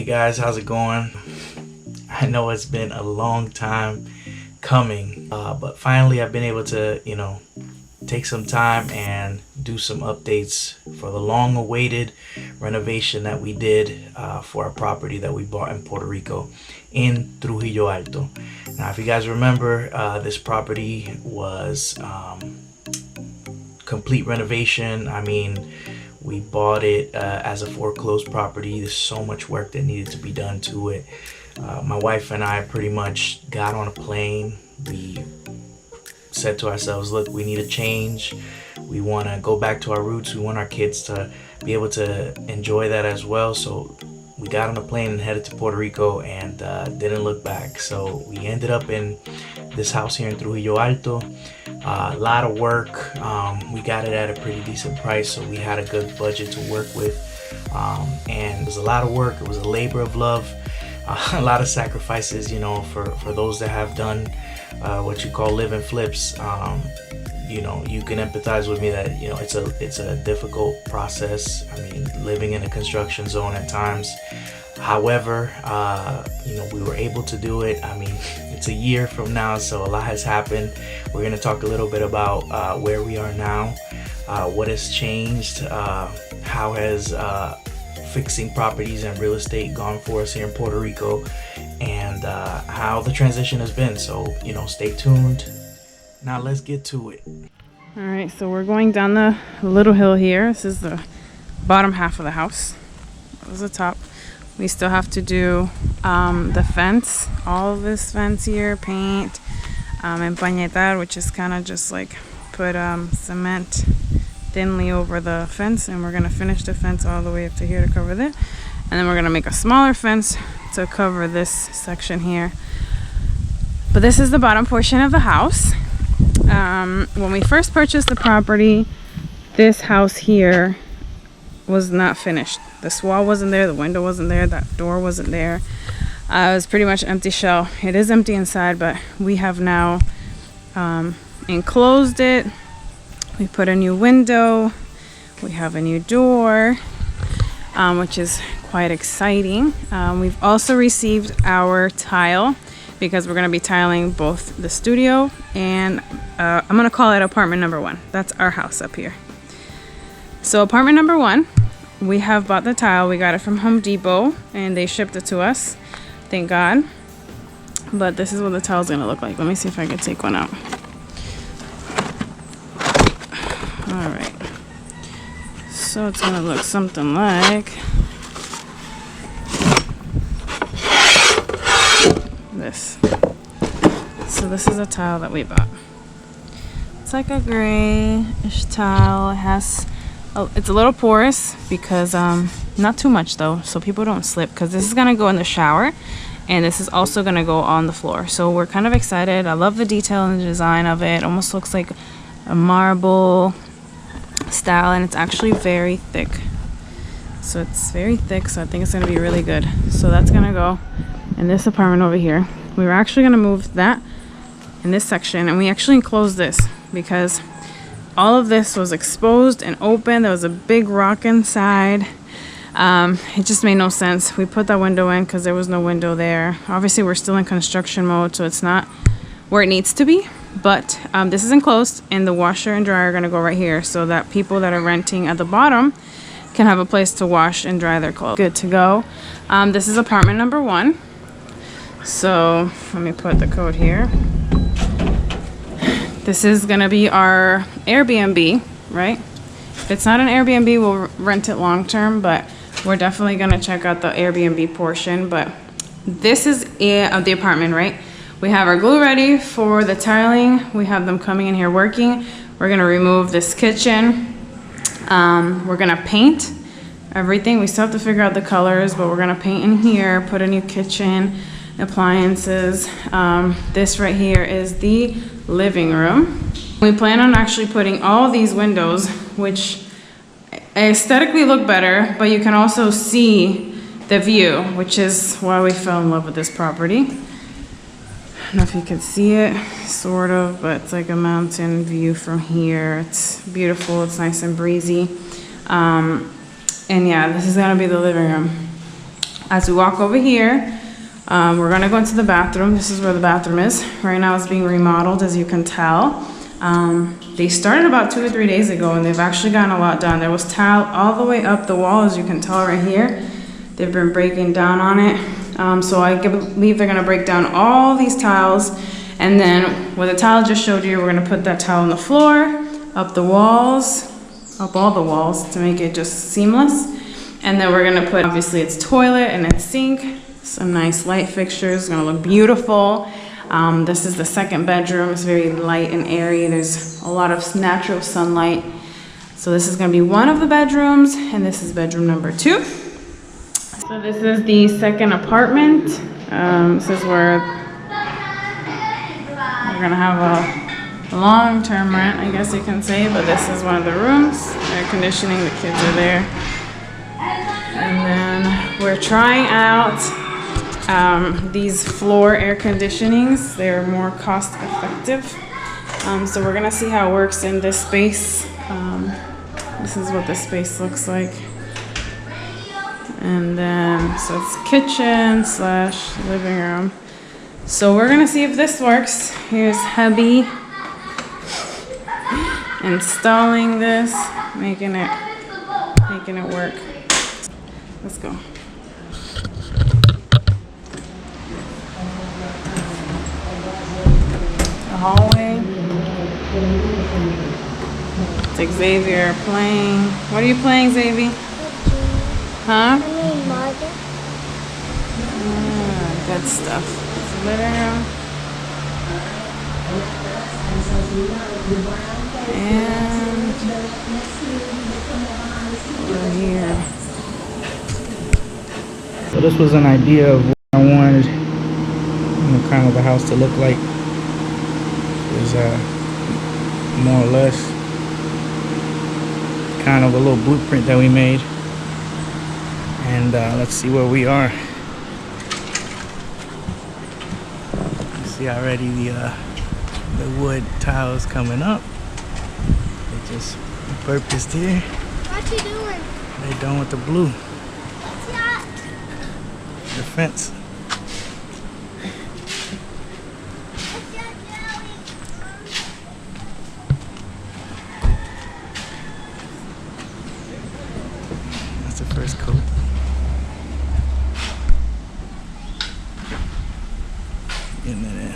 Hey guys, how's it going? I know it's been a long time coming, but finally I've been able to, take some time and do some updates for the long awaited renovation that we did for our property that we bought in Puerto Rico in Trujillo Alto. Now, if you guys remember, this property was complete renovation. I mean, we bought it as a foreclosed property. There's so much work that needed to be done to it. My wife and I pretty much got on a plane. We said to ourselves, look, we need a change. We want to go back to our roots. We want our kids to be able to enjoy that as well. So we got on a plane and headed to Puerto Rico and didn't look back. So we ended up in this house here in Trujillo Alto. A lot of work. We got it at a pretty decent price, so we had a good budget to work with. And it was a lot of work. It was a labor of love. A lot of sacrifices, for those that have done what you call live and flips. You can empathize with me that it's a difficult process. I mean, living in a construction zone at times. However, we were able to do it. I mean, it's a year from now, so a lot has happened. We're going to talk a little bit about where we are now, what has changed, how has fixing properties and real estate gone for us here in Puerto Rico, and how the transition has been. So, stay tuned. Now let's get to it. All right, so we're going down the little hill here. This is the bottom half of the house. That was the top. We still have to do the fence, all of this fence here, paint, empañetar, which is kind of just like put cement thinly over the fence, and we're gonna finish the fence all the way up to here to cover that, and then we're gonna make a smaller fence to cover this section here. But this is the bottom portion of the house. When we first purchased the property, this house here was not finished. This wall wasn't there, the window wasn't there, that door wasn't there. It was pretty much empty shell. It is empty inside, but we have now enclosed it. We put a new window. We have a new door, which is quite exciting. We've also received our tile because we're going to be tiling both the studio and I'm going to call it apartment number 1. That's our house up here. So apartment number 1, we have bought the tile. We got it from Home Depot and they shipped it to us. Thank God. But this is what the tile is going to look like. Let me see if I can take one out. All right. So it's going to look something like this. So this is a tile that we bought. It's like a grayish tile. It has it's a little porous because not too much though, so people don't slip, because this is gonna go in the shower and this is also gonna go on the floor. So we're kind of excited. I love the detail and the design of it. Almost looks like a marble style, and it's actually very thick. So it's very thick, so I think it's gonna be really good. So that's gonna go in this apartment over here. We were actually gonna move that in this section, and we actually enclosed this because all of this was exposed and open. There was a big rock inside. It just made no sense. We put that window in because there was no window there. Obviously we're still in construction mode, so it's not where it needs to be, but this is enclosed, and the washer and dryer are going to go right here so that people that are renting at the bottom can have a place to wash and dry their clothes. Good to go. This is apartment number 1. So let me put the code here. This is gonna be our Airbnb, right? If it's not an Airbnb, we'll rent it long term, but we're definitely gonna check out the Airbnb portion. But this is the apartment, right? We have our glue ready for the tiling. We have them coming in here working. We're gonna remove this kitchen. We're gonna paint everything. We still have to figure out the colors, but we're gonna paint in here, put a new kitchen, appliances. This right here is the living room. We plan on actually putting all these windows, which aesthetically look better, but you can also see the view, which is why we fell in love with this property. I don't know if you can see it, sort of, but it's like a mountain view from here. It's beautiful, it's nice and breezy. And yeah, this is gonna be the living room. as we walk over here, we're gonna go into the bathroom. This is where the bathroom is. Right now it's being remodeled, as you can tell. They started about 2 or 3 days ago, and they've actually gotten a lot done. There was tile all the way up the wall, as you can tell right here. They've been breaking down on it. So I believe they're gonna break down all these tiles, and then where the tile just showed you, we're gonna put that tile on the floor, up the walls, up all the walls to make it just seamless. And then we're gonna put, obviously, its toilet and its sink, some nice light fixtures. It's gonna look beautiful. This is the second bedroom. It's very light and airy. There's a lot of natural sunlight. So this is gonna be one of the bedrooms, and this is bedroom number 2. So this is the second apartment. This is where we're gonna have a long-term rent, I guess you can say, but this is one of the rooms. Air conditioning, the kids are there. And then we're trying out these floor air conditionings. They're more cost effective. So we're gonna see how it works in this space. This is what the space looks like. And then, so it's kitchen / living room. So we're gonna see if this works. Here's hubby installing this, making it work. Let's go. The hallway. It's Xavier playing. What are you playing, Xavier? Huh? Good stuff. It's the living room. And we're here. So this was an idea of what I wanted, kind of the house to look like. It was more or less kind of a little blueprint that we made. And let's see where we are. You see already the wood tiles coming up. They just repurposed here. What you doing? They're done with the blue. What's that? The fence. What's that, Joey? That's the first coat. Getting it in.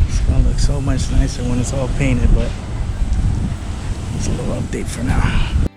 It's gonna look so much nicer when it's all painted, but it's a little update for now.